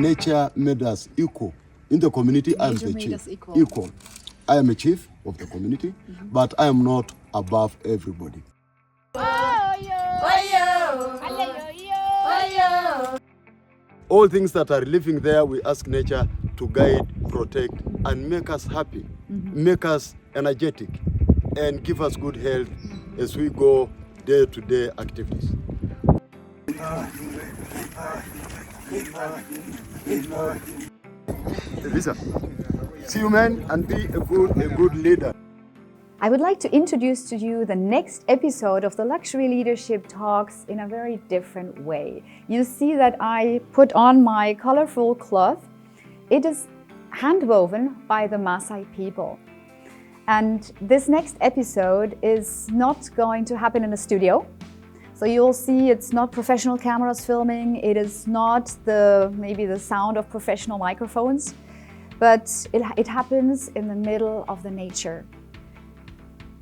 nature made us equal. In the community, I am the chief. Equal. I am a chief of the community, but I am not above everybody. All things that are living there, we ask nature to guide, protect, and make us happy, make us energetic, and give us good health as we go day-to-day activities. Lisa, see you, man, and be a good leader. I would like to introduce to you the next episode of the Luxury Leadership Talks in a very different way. You see that I put on my colorful cloth. It is handwoven by the Maasai people. And this next episode is not going to happen in a studio. So you'll see it's not professional cameras filming. It is not maybe the sound of professional microphones, but it happens in the middle of the nature.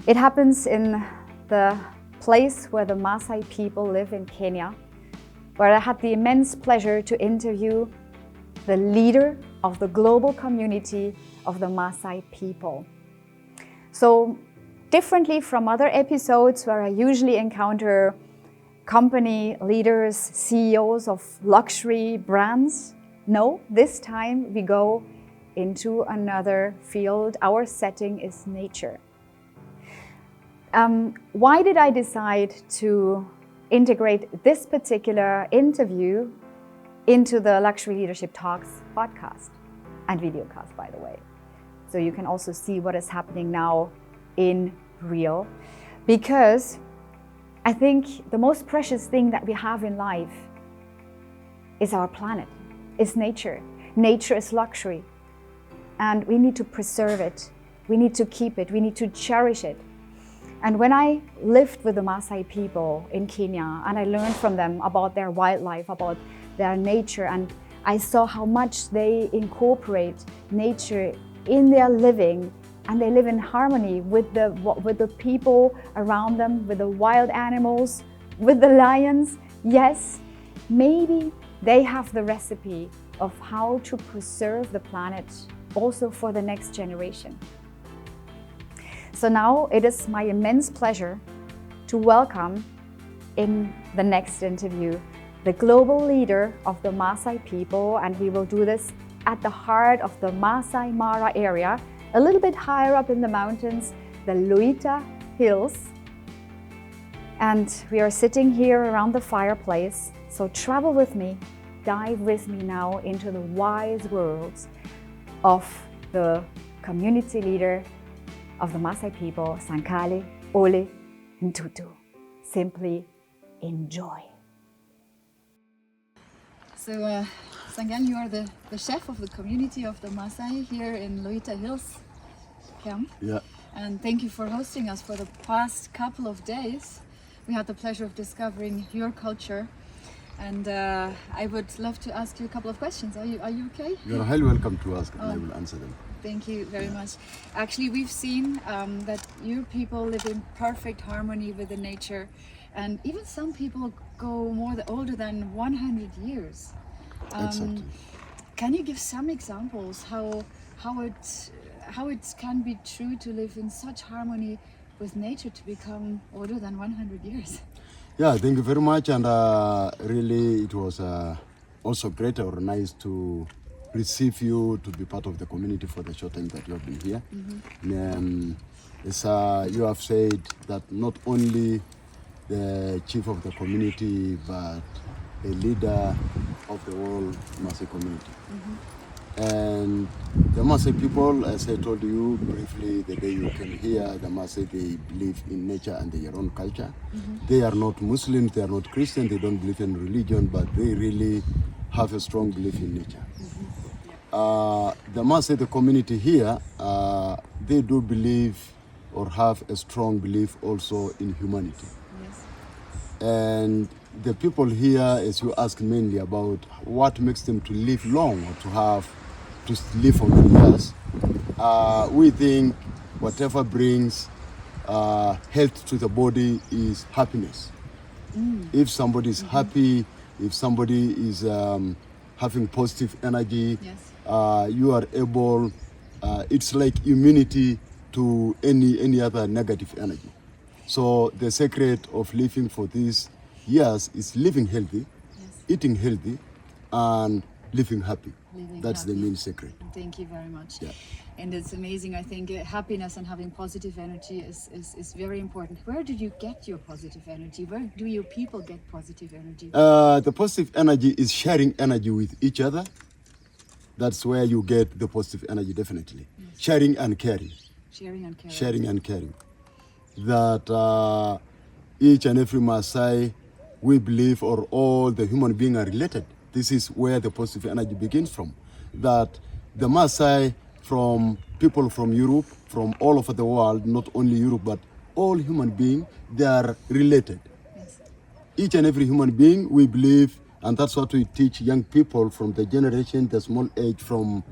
It happens in the place where the Maasai people live in Kenya, where I had the immense pleasure to interview the leader of the global community of the Maasai people. So differently from other episodes where I usually encounter company leaders, CEOs of luxury brands, no, this time we go into another field. Our setting is nature. Why did I decide to integrate this particular interview into the Luxury Leadership Talks podcast and videocast, by the way? So you can also see what is happening now in real. Because I think the most precious thing that we have in life is our planet, is nature. Nature is luxury. And we need to preserve it. We need to keep it. We need to cherish it. And when I lived with the Maasai people in Kenya and I learned from them about their wildlife, about their nature, and I saw how much they incorporate nature in their living, and they live in harmony with the people around them, with the wild animals, with the lions. Yes, maybe they have the recipe of how to preserve the planet also for the next generation. So now it is my immense pleasure to welcome in the next interview the global leader of the Maasai people, and we will do this at the heart of the Maasai Mara area, a little bit higher up in the mountains, the Luita Hills. And we are sitting here around the fireplace, so travel with me, dive with me now into the wise worlds of the community leader of the Maasai people, Sangkale Ole Ntutu. Simply enjoy. So, Sangkale, you are the chef of the community of the Maasai here in Luita Hills camp. Yeah. And thank you for hosting us for the past couple of days. We had the pleasure of discovering your culture. And I would love to ask you a couple of questions. Are you okay? You're highly welcome to ask, and I will answer them. Thank you very much. Actually, we've seen that your people live in perfect harmony with the nature, and even some people go older than 100 years. Exactly. Can you give some examples how it can be true to live in such harmony with nature to become older than 100 years? Yeah, thank you very much, and really it was also great or nice to receive you to be part of the community for the short time that you have been here. As you have said, that not only the chief of the community, but a leader of the whole Maasai community. And the Maasai people, as I told you briefly the day you came here, the Maasai, they believe in nature and their own culture. They are not Muslims, they are not Christian, they don't believe in religion, but they really have a strong belief in nature. The Maasai, the community here, they do believe or have a strong belief also in humanity. Yes. And the people here, as you ask mainly about what makes them to live long or to live for many years, we think whatever brings health to the body is happiness. If somebody is happy, if somebody is having positive energy. Yes. You are able, it's like immunity to any other negative energy. So the secret of living for these years is living healthy, Yes. eating healthy, and living happy. Living That's the happy. main secret. Thank you very much. Yeah. And it's amazing. I think happiness and having positive energy is very important. Where did you get your positive energy? Where do your people get positive energy? The positive energy is sharing energy with each other. That's where you get the positive energy, definitely. Yes. Sharing and caring. Sharing and caring. Sharing and caring. That each and every Maasai, we believe, or all the human beings are related. This is where the positive energy begins from. That the Maasai, from people from Europe, from all over the world, not only Europe, but all human beings, they are related. Yes. Each and every human being, we believe, and that's what we teach young people from the generation, the small age, from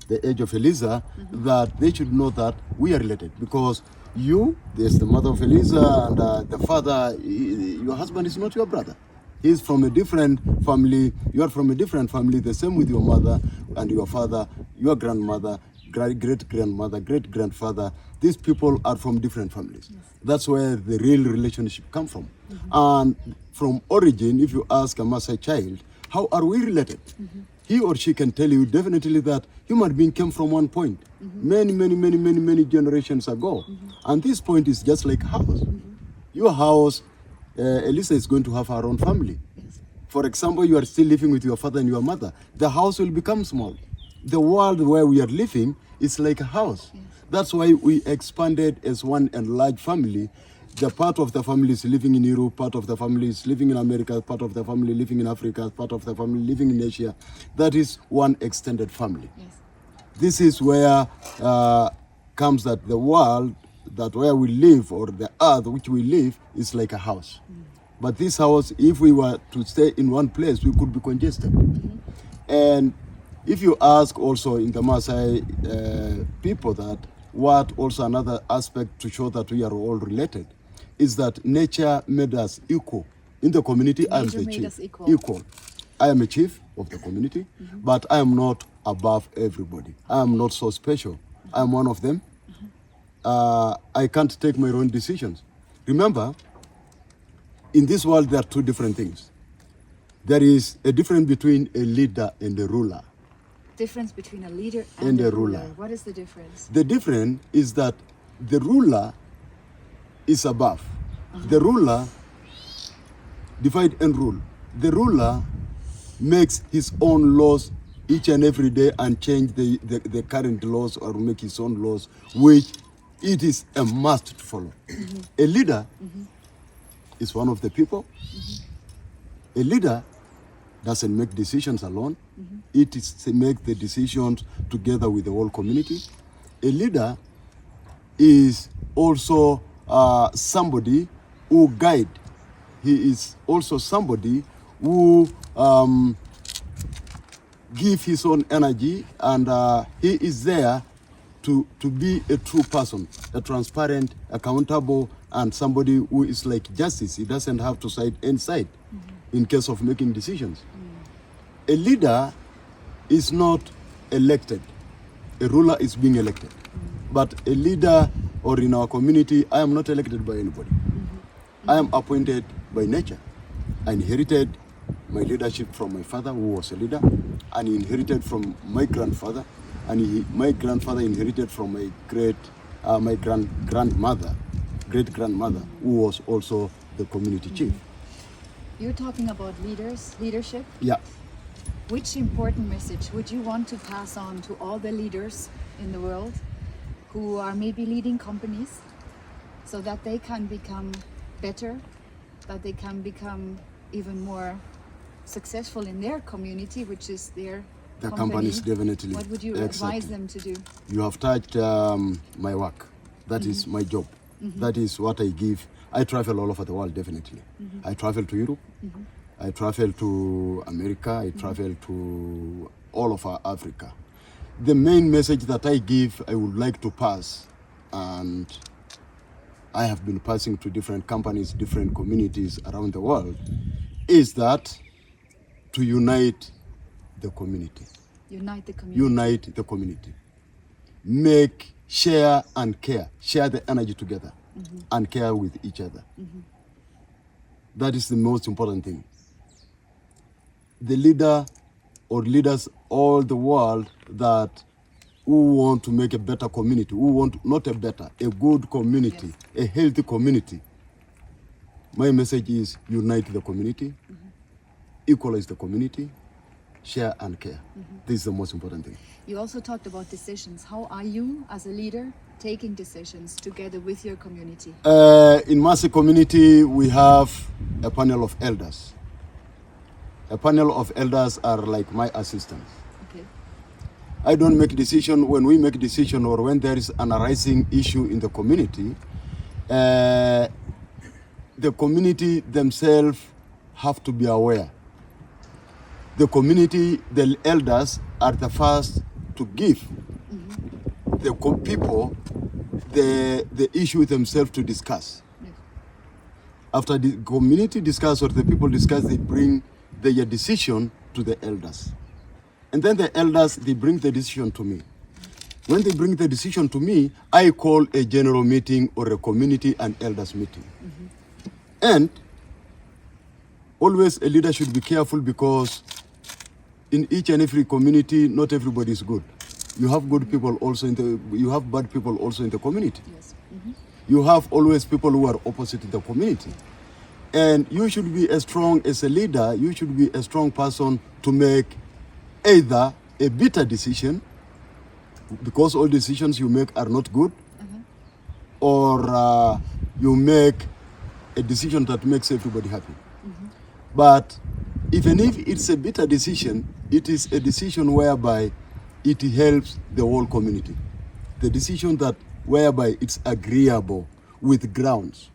the age of Eliza, that they should know that we are related. Because you, there's the mother of Eliza, and the father, your husband is not your brother. He's from a different family, you are from a different family, the same with your mother and your father, your grandmother, great-grandmother, great-grandfather. These people are from different families. Yes. That's where the real relationship comes from. And from origin, if you ask a Maasai child, how are we related? He or she can tell you definitely that human being came from one point many generations ago. And this point is just like house. Your house, Elisa is going to have her own family. Yes. For example, you are still living with your father and your mother. The house will become small. The world where we are living is like a house. Yes. That's why we expanded as one enlarged family. The part of the family is living in Europe, part of the family is living in America, part of the family living in Africa, part of the family living in Asia. That is one extended family. Yes. This is where comes that the world, that where we live, or the earth which we live, is like a house. But this house, if we were to stay in one place, we could be congested. And if you ask also in the Maasai people that, what also another aspect to show that we are all related, is that nature made us equal. In the community, I am the chief. Equal. I am a chief of the community, but I am not above everybody. I am not so special. I am one of them. I can't take my own decisions. Remember, in this world, there are two different things. There is a difference between a leader and a ruler. Difference between a leader and a ruler. What is the difference? The difference is that the ruler is above. The ruler divide and rule. The ruler makes his own laws each and every day and change the current laws, or make his own laws, which it is a must to follow. A leader is one of the people. A leader doesn't make decisions alone. It is to make the decisions together with the whole community. A leader is also somebody who guide. He is also somebody who give his own energy, and he is there to be a true person, a transparent, accountable, and somebody who is like justice. He doesn't have to side any side in case of making decisions. A leader is not elected. A ruler is being elected. But a leader, or in our community, I am not elected by anybody. I am appointed by nature. I inherited my leadership from my father, who was a leader, and he inherited from my grandfather, and my grandfather inherited from my great-grandmother, who was also the community chief. You're talking about leadership. Yeah. Which important message would you want to pass on to all the leaders in the world who are maybe leading companies, so that they can become better, that they can become even more successful in their community, which is their companies, definitely. What would you advise them to do? You have touched my work. That is my job. That is what I give. I travel all over the world, definitely. I travel to Europe. I travel to America. I travel to all over Africa. The main message that I give, I would like to pass, and I have been passing to different companies, different communities around the world, is that to unite the community. Unite the community. Unite the community. Share and care. Share the energy together and care with each other. That is the most important thing. The leader or leaders all the world who want to make a better community, who want not a better, a good community, a healthy community. My message is unite the community, equalize the community, share and care. This is the most important thing. You also talked about decisions. How are you as a leader taking decisions together with your community? In Maasai community, we have a panel of elders. A panel of elders are like my assistants. Okay. I don't make decision. When we make decision or when there is an arising issue in the community, the community themselves have to be aware. The community, the elders are the first to give the people the issue themselves to discuss. Yes. After the community discuss or the people discuss, they bring their decision to the elders. And then the elders, they bring the decision to me. When they bring the decision to me, I call a general meeting or a community and elders meeting. And always a leader should be careful, because in each and every community, not everybody is good. You have good people also you have bad people also in the community. Yes. You have always people who are opposite to the community. And you should be as strong as a leader, you should be a strong person to make either a better decision, because all decisions you make are not good, or you make a decision that makes everybody happy. But even if it's a better decision, it is a decision whereby it helps the whole community. The decision that whereby it's agreeable with grounds.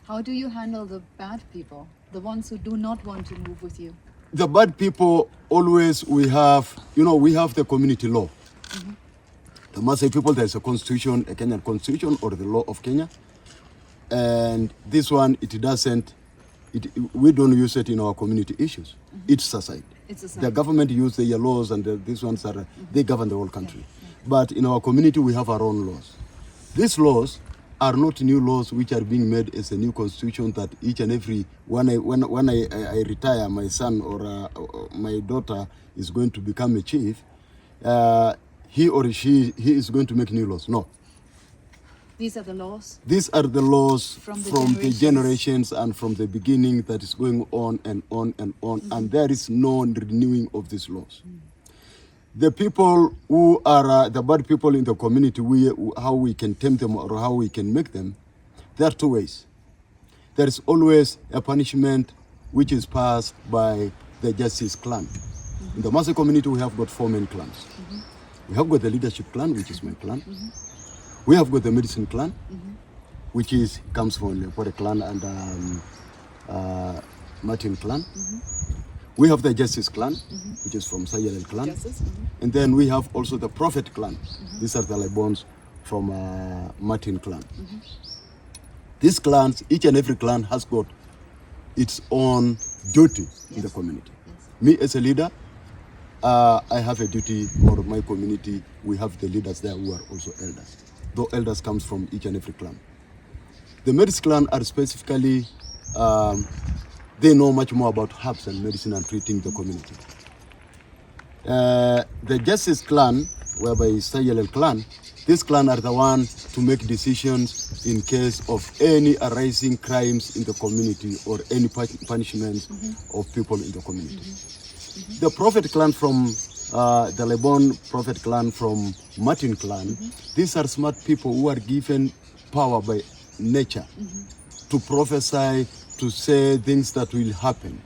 How do you handle the bad people, the ones who do not want to move with you? The bad people, always we have the community law. The Maasai people, there's a constitution, a Kenyan constitution or the law of Kenya. And this one, we don't use it in our community issues. It's aside. The government use their laws, and these ones they govern the whole country. But in our community, we have our own laws. These laws are not new laws which are being made as a new constitution that each and every, when I retire, my son or my daughter is going to become a chief, he or she is going to make new laws. No. These are the laws? These are the laws from the generations and from the beginning that is going on and on and on, and there is no renewing of these laws. The people who are the bad people in the community, how we can tempt them or how we can make them, there are two ways. There is always a punishment which is passed by the justice clan. In the Maasai community, we have got 4 main clans. We have got the leadership clan, which is my clan. We have got the medicine clan, which comes from Lepore clan and Martin clan. We have the justice clan, which is from Sangkale clan. And then we have also the prophet clan. These are the Lebons from Martin clan. These clans, each and every clan has got its own duty in the community. Me as a leader, I have a duty for my community. We have the leaders there who are also elders. Though elders comes from each and every clan. The medicine clan are specifically, they know much more about herbs and medicine and treating the community. The justice clan, whereby Sangkale clan, this clan are the ones to make decisions in case of any arising crimes in the community or any punishment of people in the community. The prophet clan from the Lebon prophet clan from Martin clan, these are smart people who are given power by nature to prophesy, to say things that will happen.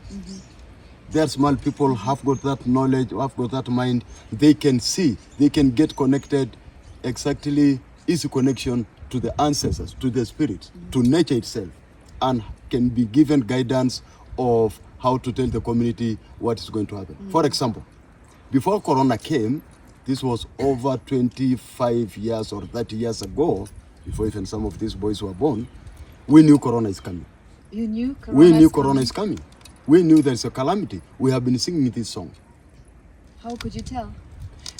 They are smart people, have got that knowledge, have got that mind. They can see, they can get connected, exactly easy connection to the ancestors, to the spirit, to nature itself, and can be given guidance of how to tell the community what is going to happen. For example, before Corona came, this was over 25 years or 30 years ago, before even some of these boys were born, we knew Corona is coming. You knew Corona We knew Corona is coming. We knew there's a calamity. We have been singing this song. How could you tell?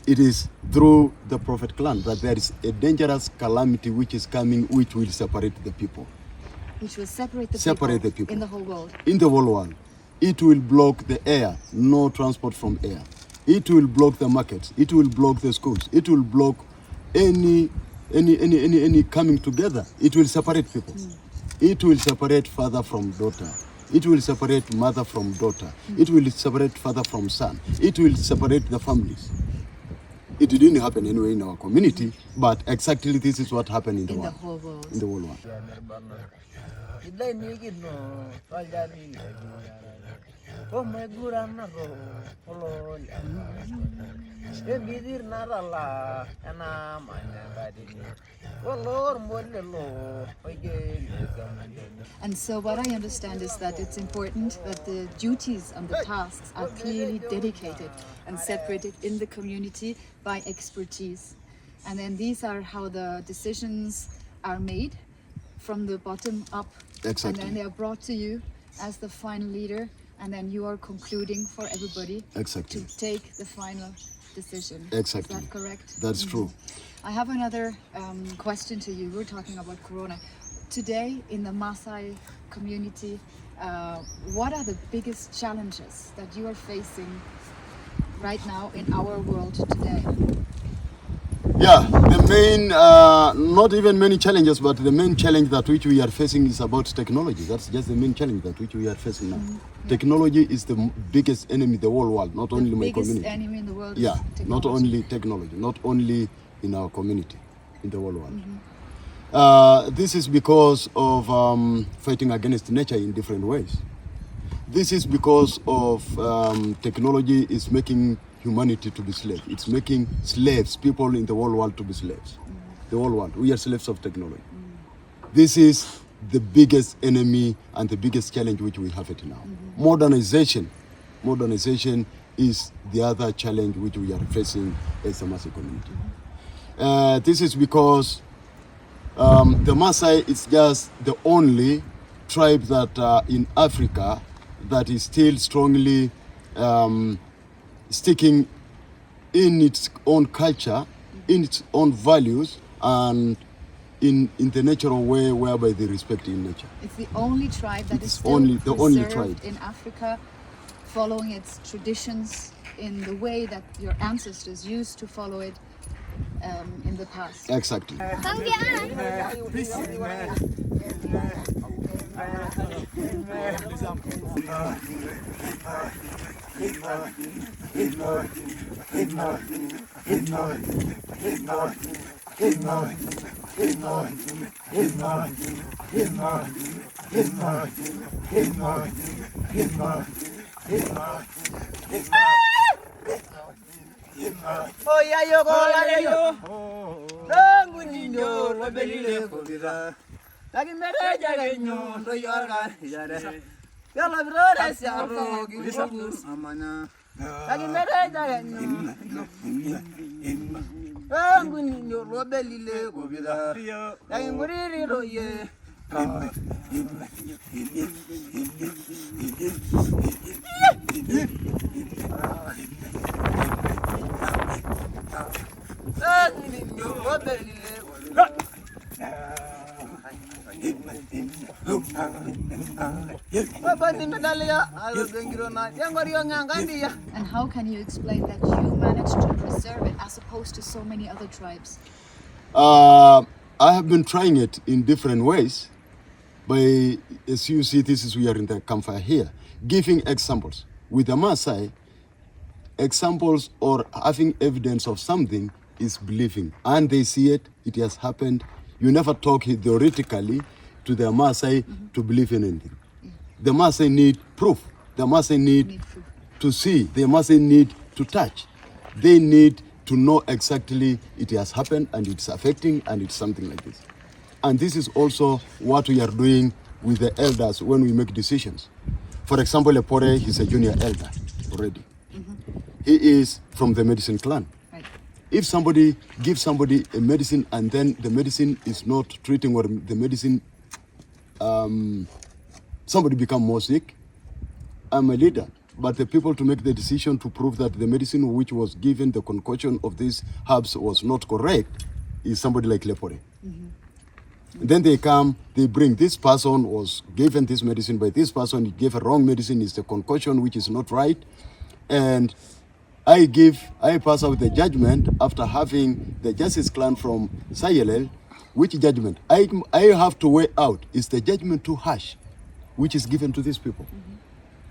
It is through the prophet clan that there is a dangerous calamity which is coming, which will separate the people. Which will separate the people in the whole world. In the whole world. It will block the air, no transport from air. It will block the markets. It will block the schools. It will block any coming together. It will separate people. It will separate father from daughter. It will separate mother from daughter. It will separate father from son. It will separate the families. It didn't happen anyway in our community, but exactly this is what happened in the world. Whole world. In the whole world. And so what I understand is that it's important that the duties and the tasks are clearly dedicated and separated in the community by expertise. And then these are how the decisions are made from the bottom up. Exactly. And then they are brought to you as the final leader, and then you are concluding for everybody Exactly. to take the final decision. Exactly. Is that correct? That's true. I have another question to you. We're talking about Corona. Today in the Maasai community, what are the biggest challenges that you are facing right now in our world today? Yeah, the main, not even many challenges, but the main challenge that which we are facing is about technology. That's just the main challenge that which we are facing now. Technology is the biggest enemy in the whole world, not only my community. The biggest enemy in the world Yeah, is technology. not only technology, not only in our community, in the whole world. This is because of fighting against nature in different ways. This is because of technology is making humanity to be slaves. It's making slaves, people in the whole world to be slaves. The whole world, we are slaves of technology. This is the biggest enemy and the biggest challenge which we have it now. Modernization is the other challenge which we are facing as a Maasai community. This is because the Maasai is just the only tribe that in Africa that is still strongly sticking in its own culture, in its own values, and in the natural way whereby they respect in nature. It's the only tribe that is still only preserved tribe in Africa, following its traditions in the way that your ancestors used to follow it in the past. Exactly. Oh yeah, yo go la yo. Dangu ni yo lo belile ko bira. Lagi mere jaga nyo lo yorga yare. Ya la bro se aro gi focus amana. Lagi mere jaga nyo. Dangu ni yo lo belile ko bira. Lagi muriri lo ye. And how can you explain that you managed to preserve it as opposed to so many other tribes? I have been trying it in different ways. By, as you see, we are in the campfire here, giving examples. With the Maasai, examples or having evidence of something is believing. And they see it, it has happened. You never talk theoretically to the Maasai to believe in anything. The Maasai need proof. The Maasai need to see. The Maasai need to touch. They need to know exactly it has happened and it's affecting and it's something like this. And this is also what we are doing with the elders when we make decisions. For example, Lepore, he's a junior elder already. He is from the medicine clan. Right. If somebody gives somebody a medicine and then the medicine is not treating or the medicine, somebody become more sick, I'm a leader. but the people to make the decision to prove that the medicine which was given, the concoction of these herbs was not correct, is somebody like Lepore. Then they come, they bring this person was given this medicine by this person, he gave a wrong medicine, it's the concoction which is not right. And I pass out the judgment after having the justice clan from Sayelel. Which judgment? I have to weigh out, is the judgment too harsh, which is given to these people?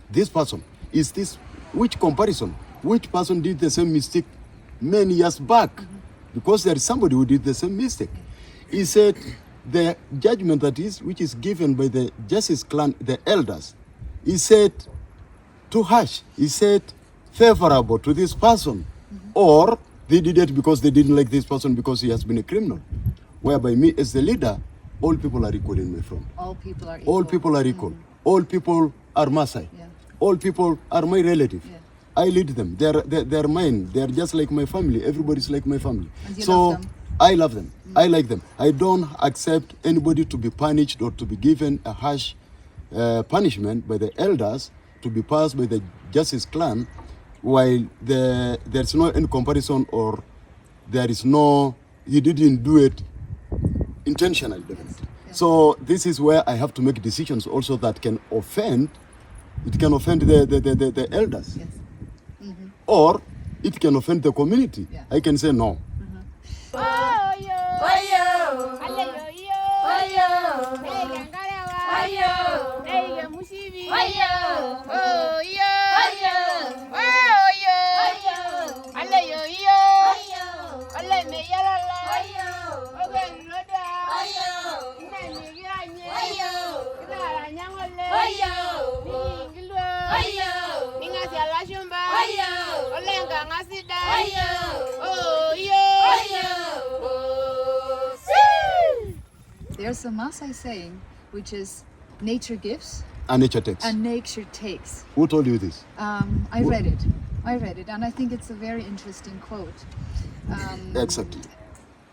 This person, is this, which comparison? Which person did the same mistake many years back? Because there is somebody who did the same mistake. He said, the judgment that is, which is given by the justice clan, the elders, he said too harsh. He said favorable to this person, or they did it because they didn't like this person because he has been a criminal. Whereby me as the leader, all people are equal in my front. All people are equal. All people are equal. All people are Maasai. Yeah. All people are my relative. Yeah. I lead them. They're mine. They're just like my family. Everybody's like my family. And you so love them. I love them. I like them. I don't accept anybody to be punished or to be given a harsh punishment by the elders to be passed by the justice clan, while there's no any comparison, or there is no, he didn't do it intentionally. Yes. So this is where I have to make decisions also that can offend, it can offend the elders. Yes. Or it can offend the community. Yeah. I can say no. There's a Maasai saying, which is nature gives And nature takes. and nature takes. Who told you this? I read it, and I think it's a very interesting quote. Exactly.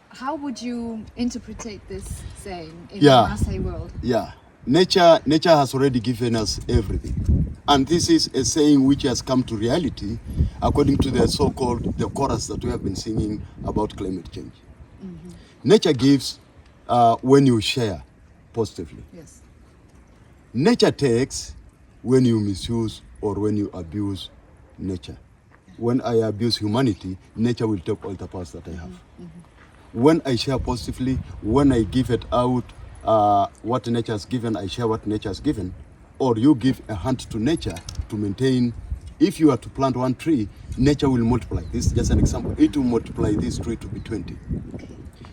How would you interpret this saying in Yeah. the Maasai world? Yeah. Nature has already given us everything. And this is a saying which has come to reality according to the so-called, the chorus that we have been singing about climate change. Nature gives when you share positively. Yes. Nature takes when you misuse or when you abuse nature. When I abuse humanity, nature will take all the powers that I have. When I share positively, when I give it out, what nature has given, I share what nature has given, or you give a hand to nature to maintain. If you are to plant one tree, nature will multiply. This is just an example. It will multiply this tree to be 20.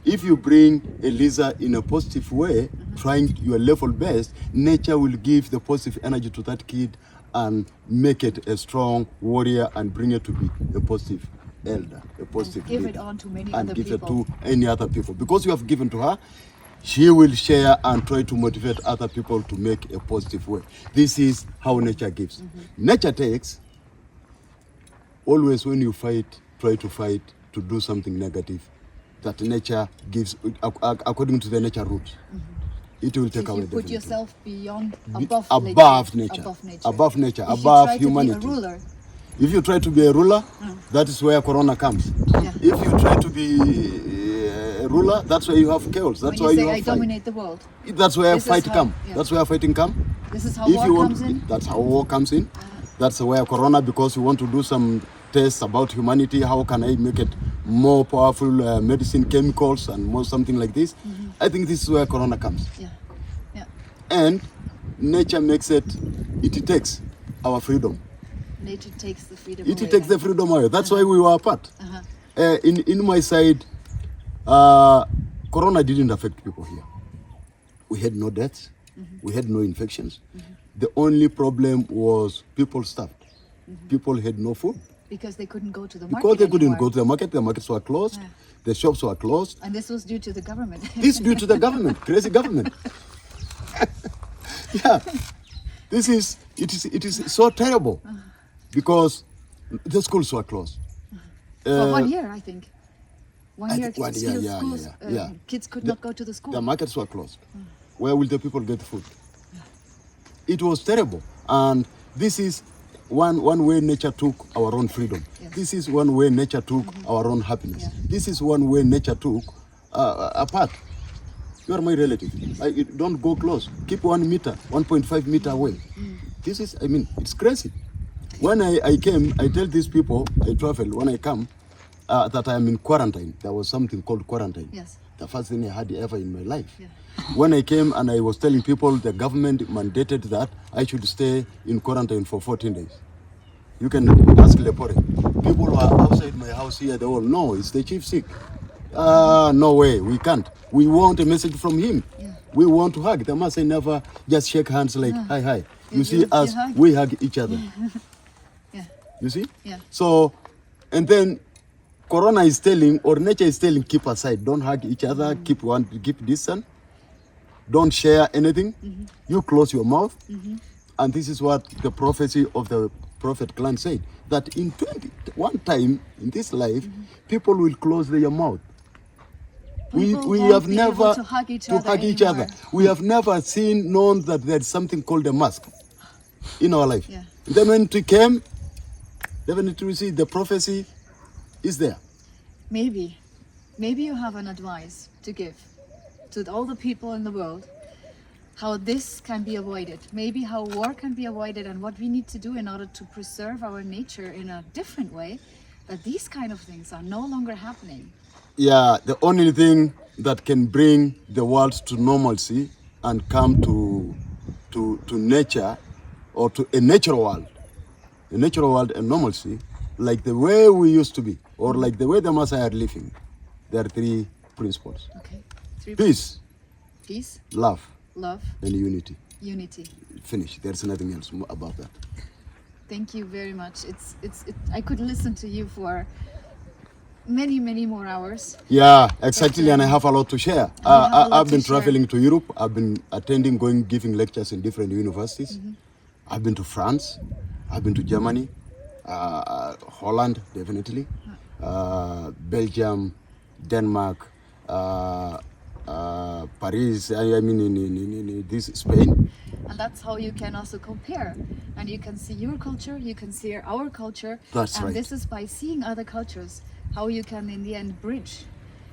If you bring a lizard in a positive way, trying your level best, nature will give the positive energy to that kid and make it a strong warrior and bring it to be a positive elder, a positive Give leader, it on to many and other give people. it to any other people. Because you have given to her, she will share and try to motivate other people to make a positive way. This is how nature gives. Nature takes. Always when you fight, try to fight to do something negative that nature gives according to the nature route. It will take So away you put definitely. yourself beyond, Be- above nature, above nature, above nature, If above you try humanity. To be a ruler, If you try to be a ruler, that is where corona comes. Yeah. If you try to be a ruler, that's where you have chaos. That's why when you you say I have fight. dominate the world, That's where This is fight how- come. yeah. That's where fighting come. this is how If war you want, comes in. that's how war comes in. That's where corona, because you want to do some tests about humanity. How can I make it more powerful medicine, chemicals, and more something like this? I think this is where corona comes. Yeah, yeah. And nature makes it. It takes our freedom. Nature takes the freedom It away. takes the freedom away. That's why we were apart. In my side, corona didn't affect people here. We had no deaths. We had no infections. The only problem was people starved. People had no food. Because they couldn't go to the market Because they couldn't anymore. go to the market. The markets were closed. Yeah. The shops were closed. And this was due to the government. This due to the government, crazy government. Yeah, it is so terrible because the schools were closed. For 1 year, I think. I think 1 year, yeah. Kids could not go to the school. The markets were closed. Where will the people get food? It was terrible, and this is one way nature took our own freedom. Yes. This is one way nature took our own happiness. Yeah. This is one way nature took apart. You are my relative. Don't go close. Keep 1 meter, 1.5 meter away. This is, I mean, it's crazy. When I came, I tell these people, I travel, when I come, that I am in quarantine. There was something called quarantine. Yes. The first thing I had ever in my life. Yeah. When I came and I was telling people the government mandated that I should stay in quarantine for 14 days. You can ask Lepore. People who are outside my house here, they all know it's the chief sick. No way, we can't. We want a message from him. Yeah. We want to hug. The Maasai never just shake hands like, hi, hi. You see you us, hug. we hug each other. Yeah. You see? Yeah. So, and then Corona is telling, or nature is telling, keep aside. Don't hug each other, keep distance. Don't share anything. You close your mouth. And this is what the prophecy of the prophet Clan said, that in one time in this life, people will close their mouth. People We won't have be able never to hug each to other hug each anymore. other. We have never known that there's something called a mask in our life. Yeah. Then when it came, definitely we see the prophecy is there. Maybe you have an advice to give to all the people in the world, how this can be avoided, maybe how war can be avoided, and what we need to do in order to preserve our nature in a different way, that these kind of things are no longer happening. Yeah, the only thing that can bring the world to normalcy and come to nature, or to a natural world and normalcy, like the way we used to be, or like the way the Maasai are living. There are 3 principles: Okay. peace, Peace, love, love, and unity. unity. Finish. There's nothing else about that. Thank you very much. I could listen to you for many more hours. Yeah, exactly, and I have a lot to share. you have a lot I've to been share. traveling to Europe. I've been attending, giving lectures in different universities. I've been to France. I've been to Germany, Holland, definitely, Belgium, Denmark, Paris. I mean, in this Spain. And that's how you can also compare, and you can see your culture, you can see our culture. That's and right. This is by seeing other cultures how you can in the end bridge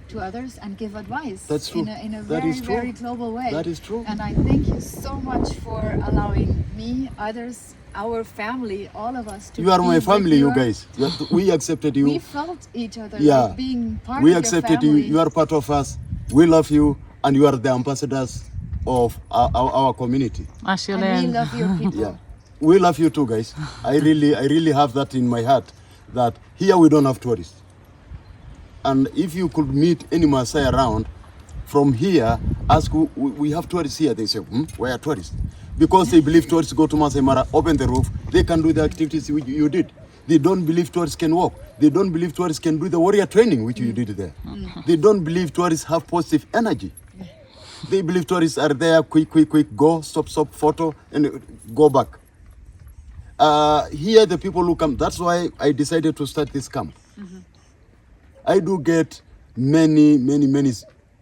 to others and give advice. That's true. In a That very is true. very global way. That is true. And I thank you so much for allowing me, others, our family, all of us to You are be my with family, you your- guys. We accepted you. We felt each other Yeah. like being part We of accepted your you. family. You are part of us. We love you, and you are the ambassadors of our community. and we love your people. Yeah, we love you too, guys. I really have that in my heart, that here we don't have tourists. And if you could meet any Maasai around, from here, ask we have tourists here, they say, where are tourists? Because they believe tourists go to Maasai Mara, open the roof, they can do the activities which you did. They don't believe tourists can walk. They don't believe tourists can do the warrior training which you did there. They don't believe tourists have positive energy. They believe tourists are there, quick, go, stop, photo, and go back. Here the people who come, that's why I decided to start this camp. I do get many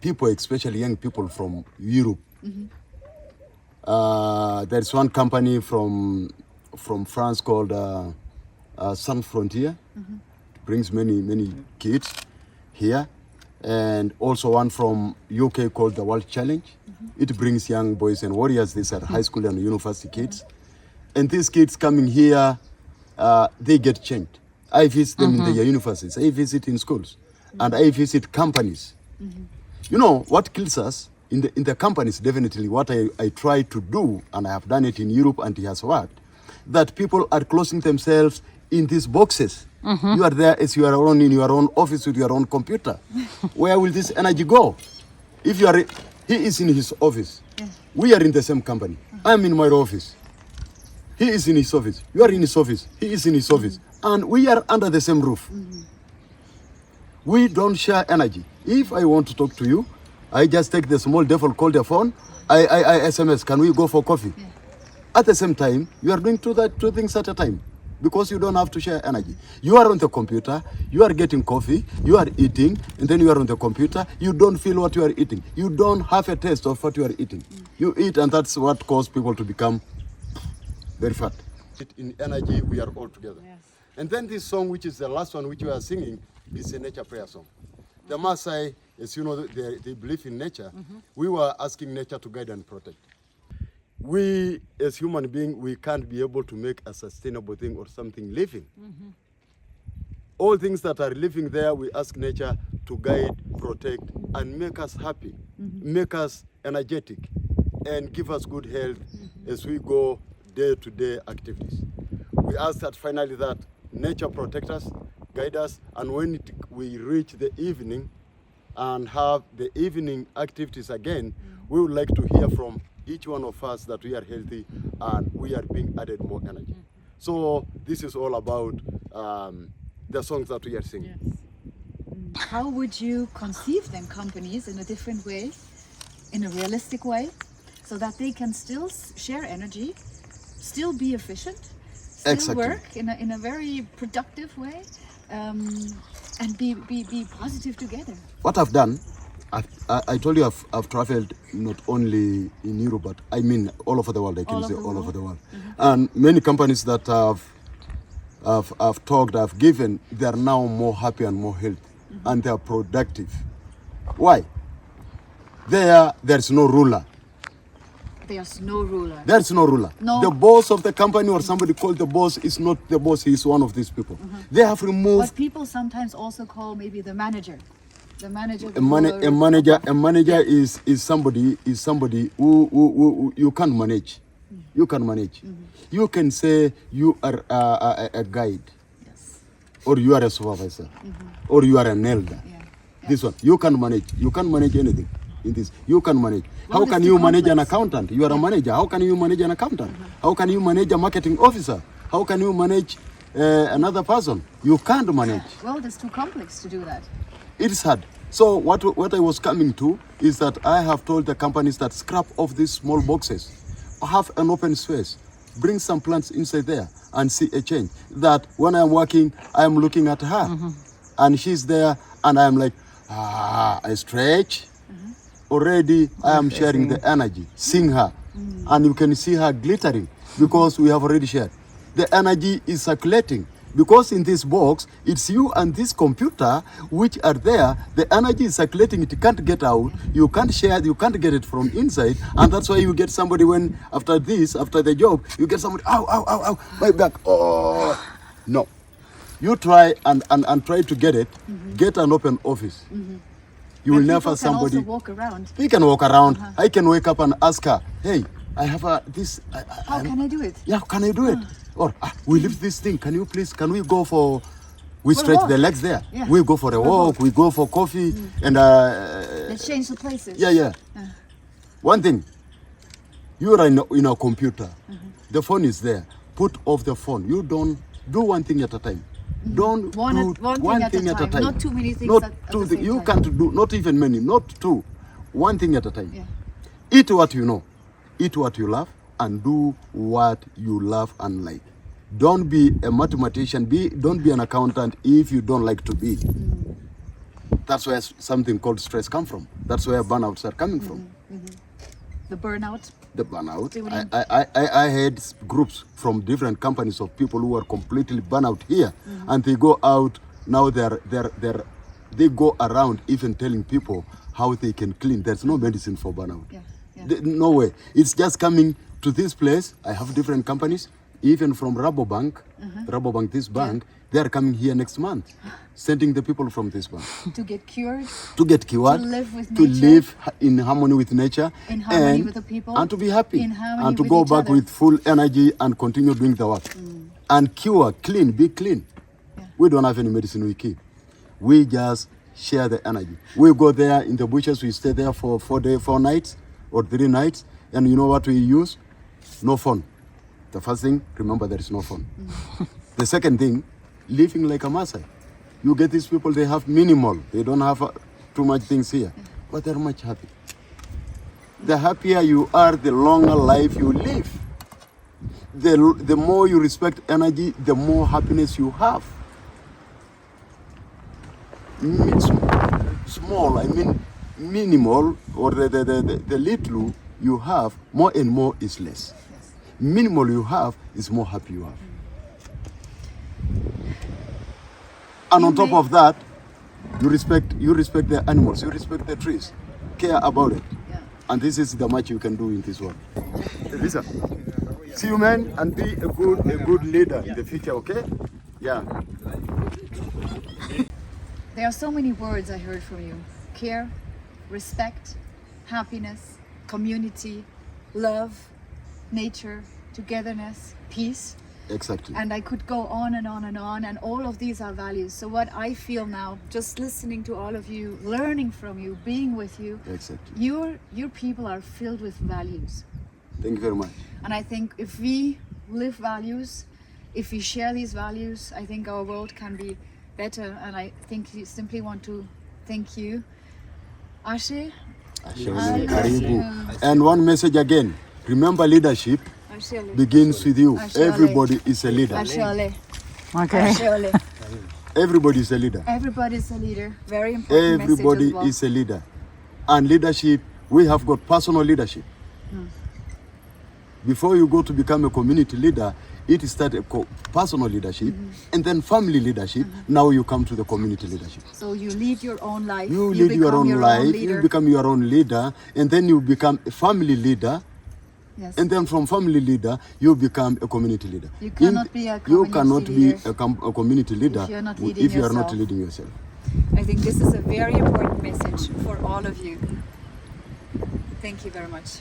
people, especially young people from Europe. There's one company from France called Sans Frontier. Brings many kids here. And also one from UK called the World Challenge. It brings young boys and warriors. These are high school and university kids. And these kids coming here, they get changed. I visit them in their universities. I visit in schools. And I visit companies. You know, what kills us in the companies, definitely what I try to do, and I have done it in Europe and it has worked, that people are closing themselves in these boxes. You are there as you are in your own office with your own computer. Where will this energy go? If you are, he is in his office. We are in the same company. I'm in my office. He is in his office. You are in his office. He is in his office. And we are under the same roof. We don't share energy. If I want to talk to you, I just take the small devil, call the phone, I SMS, can we go for coffee? At the same time, you are doing two things at a time, because you don't have to share energy. You are on the computer, you are getting coffee, you are eating, and then you are on the computer, you don't feel what you are eating. You don't have a taste of what you are eating. You eat, and that's what causes people to become very fat. In energy, we are all together. Yes. And then this song, which is the last one which we are singing, is a nature prayer song. The Maasai, as you know, they believe in nature. We were asking nature to guide and protect. We, as human beings, we can't be able to make a sustainable thing or something living. All things that are living there, we ask nature to guide, protect, and make us happy, make us energetic, and give us good health as we go day-to-day activities. We ask that finally that nature protect us, guide us, and when we reach the evening and have the evening activities again, we would like to hear from each one of us that we are healthy and we are being added more energy. So this is all about the songs that we are singing. Yes. How would you conceive then companies in a different way, in a realistic way, so that they can still share energy, still be efficient, still Exactly. work in a very productive way, and be positive together? What I've done, I told you I've traveled not only in Europe, but I mean all over the world. I can say all over the world. And many companies that I've talked, I've given, they are now more happy and more healthy, and they are productive. Why? There's no ruler. There's no ruler. There's no ruler. No. The boss of the company or somebody called the boss is not the boss. He is one of these people. They have removed What people sometimes also call maybe the manager. The manager. a manager is somebody who you can manage. You can manage. You can say you are a guide, Yes. or you are a supervisor, or you are an elder. Yeah. This one you can manage. You can manage anything in this. You can manage. Well, How it's can too you manage an complex. accountant? You are a manager. How can you manage an accountant? How can you manage a marketing officer? How can you manage another person? You can't manage. Well, it's too complex to do that. It's hard. So what I was coming to is that I have told the companies that scrap off these small boxes, have an open space, bring some plants inside there and see a change. That when I'm working, I'm looking at her and she's there and I'm like, I stretch. Already I am sharing the energy, seeing her. And you can see her glittering because we have already shared. The energy is circulating. Because in this box, it's you and this computer which are there. The energy is circulating, it can't get out. You can't share it, you can't get it from inside. And that's why you get somebody when, after the job, you get somebody, ow, my back, oh. No. You try and try to get it, get an open office. You will And never people somebody. can also walk around. He can walk around. I can wake up and ask her, hey, I have this. How can I do it? Yeah, can I do it? Or we lift this thing. Can we go for? We stretch walk. the legs there. Yeah. We go for a walk. We go for coffee and. Let's change the places. Yeah. One thing. You are in a computer. The phone is there. Put off the phone. You don't do one thing at a time. Don't do one thing at a time. Not too many things Not at two the things. same You time. can't do not even many. Not two. One thing at a time. Yeah. Eat what you know. Eat what you love. And do what you love and like. Don't be a mathematician. Don't be an accountant if you don't like to be. That's where something called stress comes from. That's where burnouts are coming from. The burnout. The burnout. Doing- I had groups from different companies of people who are completely burnout here, and they go out now. They go around even telling people how they can clean. There's no medicine for burnout. Yeah. No way. It's just coming to this place. I have different companies, even from Rabobank, this bank, they are coming here next month, sending the people from this bank. To get cured. To get cured, To live with to nature. live in harmony with nature, In harmony and, with the people. and to be happy, In harmony and to with go each back other. with full energy and continue doing the work. And cure, clean, be clean. Yeah. We don't have any medicine we keep. We just share the energy. We go there in the bushes, we stay there for 4 nights or 3 nights, and you know what we use? No phone. The first thing, remember there is no phone. The second thing, living like a Maasai. You get these people, they have minimal. They don't have too much things here, but they're much happy. The happier you are, the longer life you live. The more you respect energy, the more happiness you have. Small, I mean minimal, or the little you have, more and more is less. minimal you have is more happy you have. And on top of that, you respect the animals, you respect the trees, care about it. Yeah. And this is the much you can do in this world. Lisa, see you, man, and be a good leader in the future, okay? Yeah. There are so many words I heard from you. Care, respect, happiness, community, love, nature, togetherness, peace. Exactly. And I could go on and on and on, and all of these are values. So what I feel now, just listening to all of you, learning from you, being with you, Exactly. your people are filled with values. Thank you very much. And I think if we live values, if we share these values, I think our world can be better. And I think you simply want to thank you, Ashe. Karibu. And one message again. Remember, leadership begins with you. Everybody is a leader. Ashole. Okay. Ashole. Everybody is a leader. Everybody is a leader. Very important Everybody message as well. is a leader. And leadership, we have got personal leadership. Before you go to become a community leader, it started personal leadership and then family leadership. Now you come to the community leadership. So you lead your own life. You lead your own life, leader. you become your own leader, and then you become a family leader. Yes. And then from family leader, you become a community leader. You cannot be a You community cannot be leader a community leader if you're not leading if you are not yourself. leading yourself. I think this is a very important message for all of you. Thank you very much.